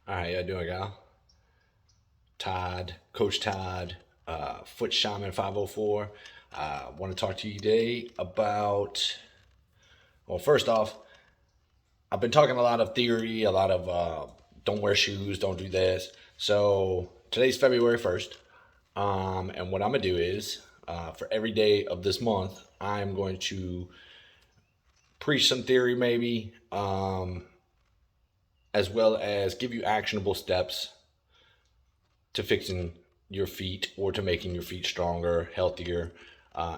All right, how you doing, gal? Todd, Coach Todd, Foot Shaman 504. I want to talk to you today about. Well, first off, I've been talking a lot of theory, a lot of don't wear shoes, don't do this. So today's February 1st, and what I'm gonna do is for every day of this month, I'm going to preach some theory, maybe, as well as give you actionable steps to fixing your feet or to making your feet stronger, healthier,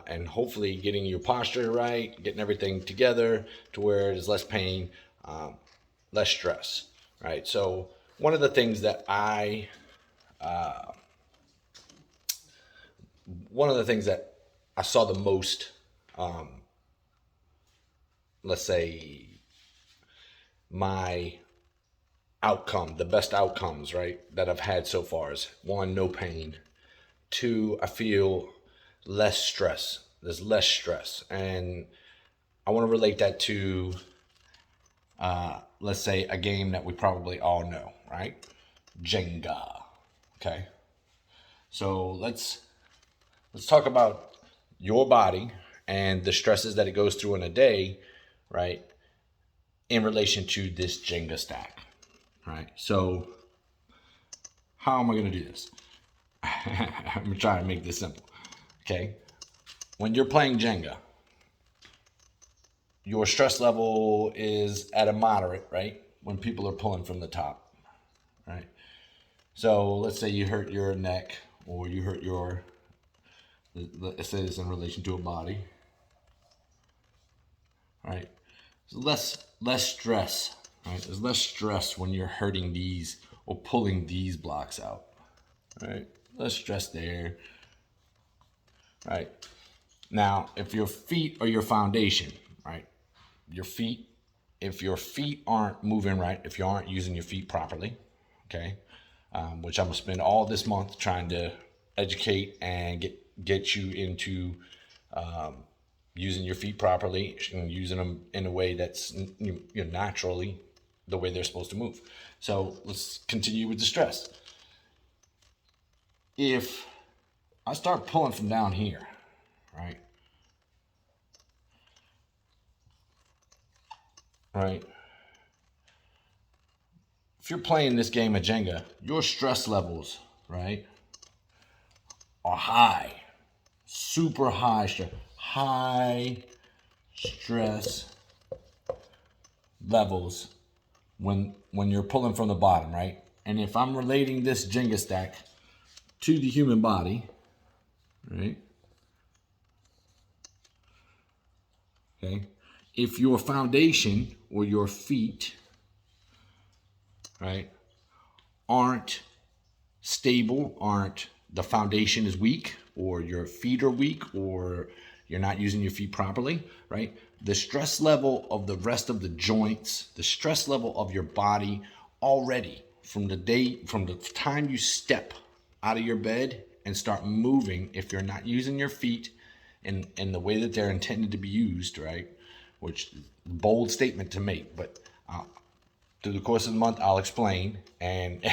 and hopefully getting your posture right, getting everything together to where there's less pain, less stress, right? So one of the things that one of the things that I saw the most, let's say, my outcome, the best outcomes, right, that I've had so far is one, no pain. Two, I feel less stress. There's less stress. And I want to relate that to, let's say, a game that we probably all know, right? Jenga. Okay. So let's talk about your body and the stresses that it goes through in a day, right? In relation to this Jenga stack, right? So how am I going to do this? I'm going to try to make this simple. Okay. When you're playing Jenga, your stress level is at a moderate, right? When people are pulling from the top, right? So let's say you hurt your neck or you hurt your, let's say this in relation to a body, right? So less stress, right? There's less stress when you're hurting these or pulling these blocks out, right? Less stress there, right? Now, if your feet are your foundation, right? Your feet, if your feet aren't moving right, if you aren't using your feet properly, okay, which I'm gonna spend all this month trying to educate and get you into using your feet properly and using them in a way that's naturally the way they're supposed to move. So let's continue with the stress. If I start pulling from down here, right, right. If you're playing this game of Jenga, your stress levels, right, are high, super high stress levels when you're pulling from the bottom, right? And if I'm relating this Jenga stack to the human body, right? Okay. If your foundation or your feet, right, aren't stable, aren't the foundation is weak, or your feet are weak, or you're not using your feet properly, right? The stress level of the rest of the joints, the stress level of your body already from the time you step out of your bed and start moving, if you're not using your feet in the way that they're intended to be used, right? Which bold statement to make, but through the course of the month, I'll explain, and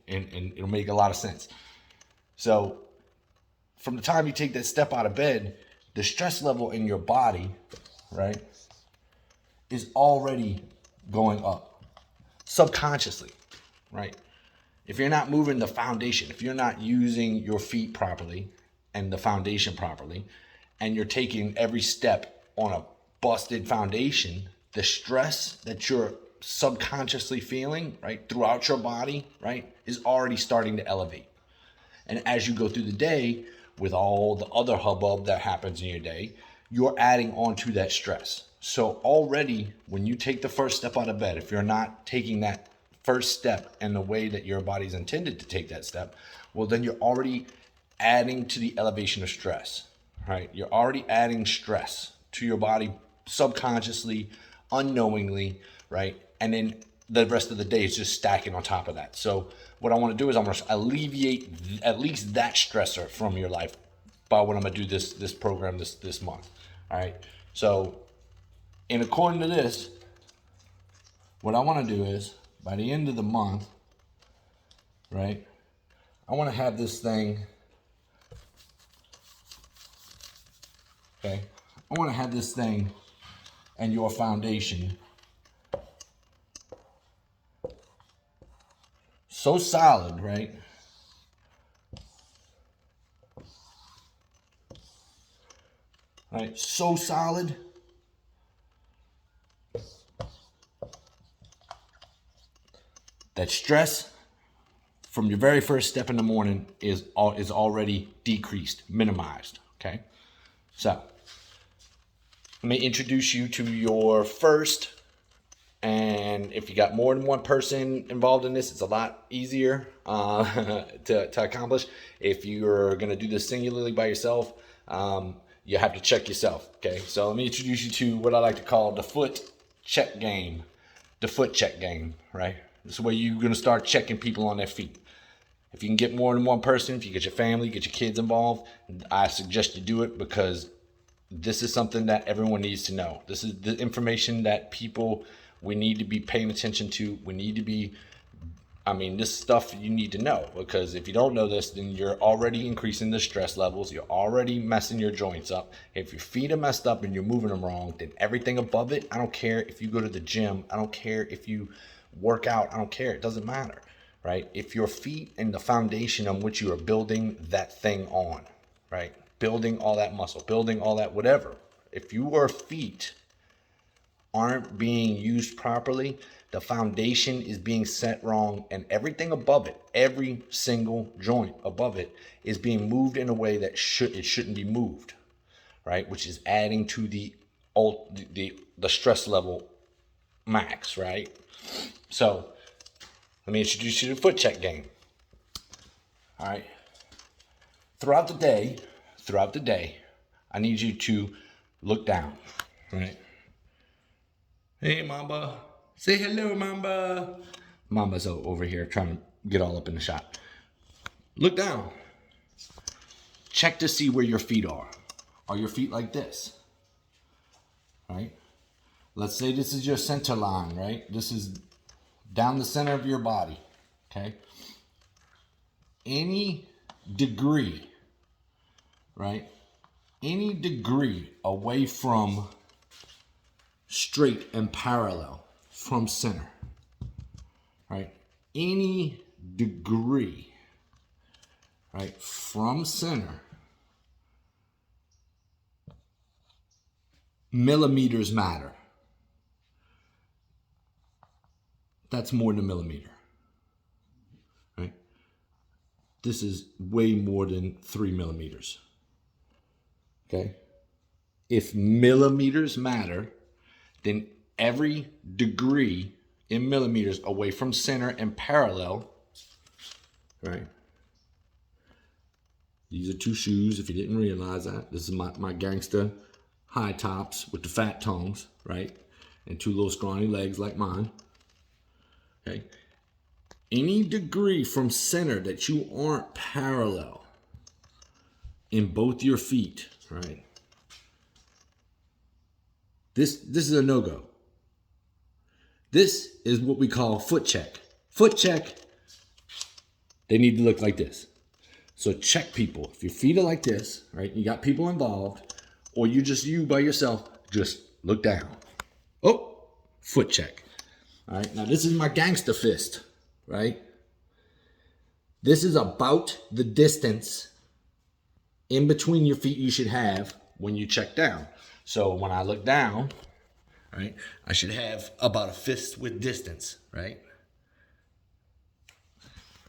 and it'll make a lot of sense. So, from the time you take that step out of bed, the stress level in your body, right, is already going up subconsciously, right? If you're not moving the foundation, if you're not using your feet properly and the foundation properly, and you're taking every step on a busted foundation, the stress that you're subconsciously feeling, right, throughout your body, right, is already starting to elevate. And as you go through the day, with all the other hubbub that happens in your day, you're adding on to that stress. So already, when you take the first step out of bed, if you're not taking that first step in the way that your body's intended to take that step, well, then you're already adding to the elevation of stress, right? You're already adding stress to your body subconsciously, unknowingly, right? And then the rest of the day is just stacking on top of that. So what I want to do is I'm going to alleviate at least that stressor from your life by what I'm going to do this program this month. All right. So in according to this, what I want to do is by the end of the month, right? I want to have this thing, okay? I want to have this thing and your foundation so solid, right? Right, so solid that stress from your very first step in the morning is already decreased, minimized, okay? So, let me introduce you to your first, and if you got more than one person involved in this, it's a lot easier to accomplish. If you're gonna do this singularly by yourself, you have to check yourself, okay? So let me introduce you to what I like to call the foot check game. The foot check game, right? This is where you're gonna start checking people on their feet. If you can get more than one person, if you get your family, get your kids involved, I suggest you do it, because this is something that everyone needs to know. This is the information that we need to be paying attention to. We need to be, this stuff you need to know, because if you don't know this, then you're already increasing the stress levels. You're already messing your joints up. If your feet are messed up and you're moving them wrong, then everything above it, I don't care if you go to the gym, I don't care if you work out, I don't care. It doesn't matter, right? If your feet and the foundation on which you are building that thing on, right? Building all that muscle, building all that whatever. If your feet aren't being used properly, the foundation is being set wrong, and everything above it, every single joint above it, is being moved in a way that it shouldn't be moved, right? Which is adding to the stress level max, right? So let me introduce you to the foot check game. All right. Throughout the day, I need you to look down, right? Hey, Mamba. Say hello, Mamba. Mamba's over here trying to get all up in the shot. Look down. Check to see where your feet are. Are your feet like this? Right? Let's say this is your center line, right? This is down the center of your body, okay? Any degree, right? Any degree away from straight and parallel from center, right? Any degree, right, from center, millimeters matter. That's more than a millimeter, right? This is way more than 3 millimeters, okay? If millimeters matter, then every degree in millimeters away from center and parallel, right? These are two shoes, if you didn't realize that. This is my gangster high tops with the fat tongues, right? And two little scrawny legs like mine, okay? Any degree from center that you aren't parallel in both your feet, right? This is a no-go. This is what we call foot check. Foot check, they need to look like this. So check people. If your feet are like this, right, you got people involved, or you by yourself, just look down. Oh, foot check. All right, now this is my gangster fist, right? This is about the distance in between your feet you should have when you check down. So when I look down, right, I should have about a fist width distance, right,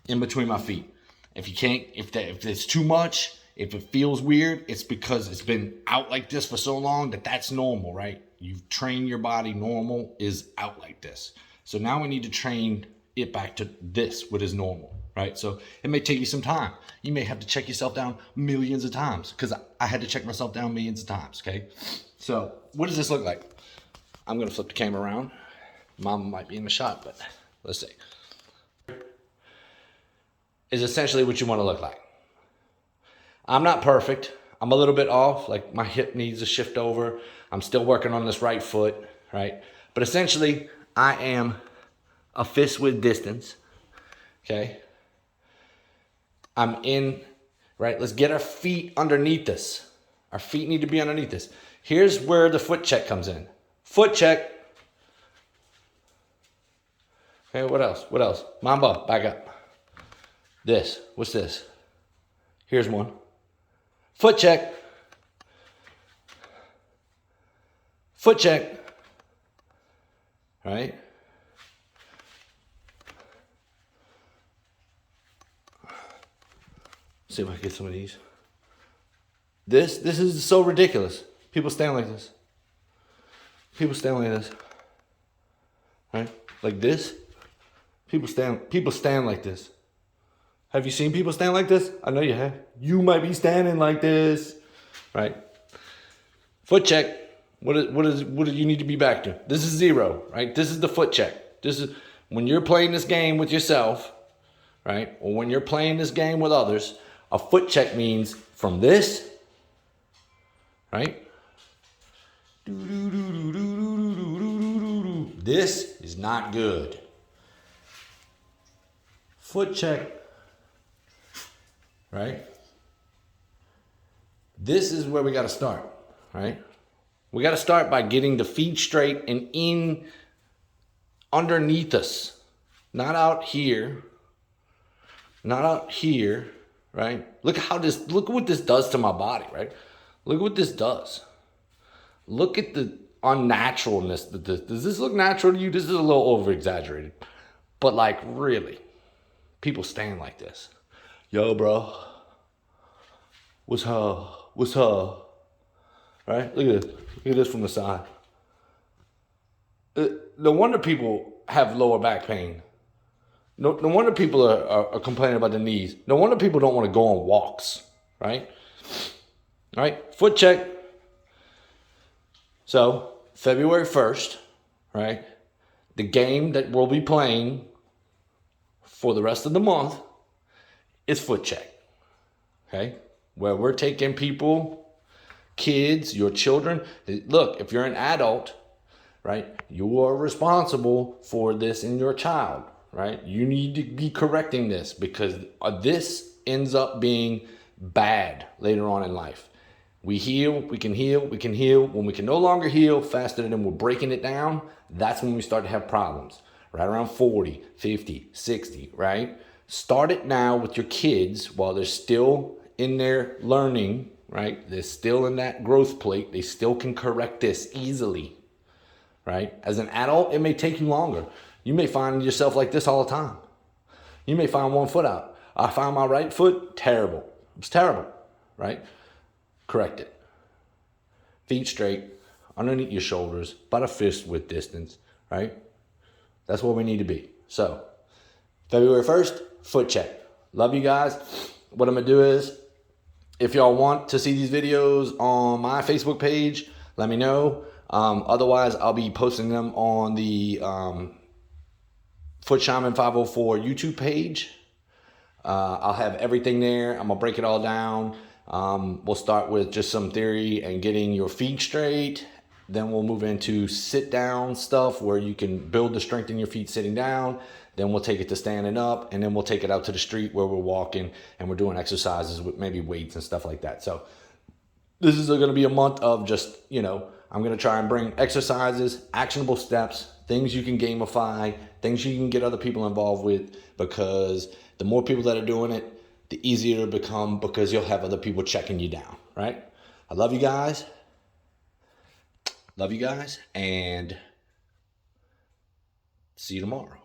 in between my feet. If you can't, if it's too much, if it feels weird, it's because it's been out like this for so long that's normal, right? You've trained your body. Normal is out like this. So now we need to train it back to this, what is normal, right? So it may take you some time. You may have to check yourself down millions of times, because I had to check myself down millions of times, okay? So what does this look like? I'm gonna flip the camera around. Mama might be in the shot, but let's see. Is essentially what you want to look like. I'm not perfect. I'm a little bit off. Like my hip needs to shift over. I'm still working on this right foot, right? But essentially, I am a fist width distance, okay? I'm in, right? Let's get our feet underneath this. Our feet need to be underneath this. Here's where the foot check comes in. Foot check. Okay, what else? What else? Mamba, back up. This. What's this? Here's one. Foot check. Foot check. Right? See if I can get some of these. This is so ridiculous. People stand like this. People stand like this. Right? Like this. People stand like this. Have you seen people stand like this? I know you have. You might be standing like this. Right? Foot check. What do you need to be back to? This is 0, right? This is the foot check. This is when you're playing this game with yourself, right? Or when you're playing this game with others, a foot check means from this, right? This is not good. Foot check, right? This is where we got to start, right? We got to start by getting the feet straight and in underneath us, not out here, right? Look what this does to my body, right? Look what this does. Look at the unnaturalness. Does this look natural to you? This is a little over exaggerated, but like really, people stand like this. Yo, bro, what's her? Right? Look at this. Look at this from the side. No wonder people have lower back pain. No wonder people are complaining about the knees. No wonder people don't want to go on walks. Right? Right? Foot check. So, February 1st, right? The game that we'll be playing for the rest of the month is foot check. Okay? Where we're taking people, kids, your children. Look, if you're an adult, right, you are responsible for this in your child, right? You need to be correcting this because this ends up being bad later on in life. We heal, we can heal. When we can no longer heal faster than we're breaking it down, that's when we start to have problems. Right around 40, 50, 60, right? Start it now with your kids while they're still in their learning, right? They're still in that growth plate. They still can correct this easily, right? As an adult, it may take you longer. You may find yourself like this all the time. You may find one foot out. I found my right foot terrible. It's terrible, right? Correct it. Feet straight, underneath your shoulders, about a fist width distance, right? That's where we need to be. So, February 1st, foot check. Love you guys. What I'm going to do is, if y'all want to see these videos on my Facebook page, let me know. Otherwise, I'll be posting them on the Foot Shaman 504 YouTube page. I'll have everything there. I'm going to break it all down. We'll start with just some theory and getting your feet straight. Then we'll move into sit down stuff where you can build the strength in your feet sitting down. Then we'll take it to standing up, and then we'll take it out to the street where we're walking and we're doing exercises with maybe weights and stuff like that. So this is going to be a month of just, I'm going to try and bring exercises, actionable steps, things you can gamify, things you can get other people involved with, because the more people that are doing it, the easier it'll become because you'll have other people checking you down, right? I love you guys. Love you guys, and see you tomorrow.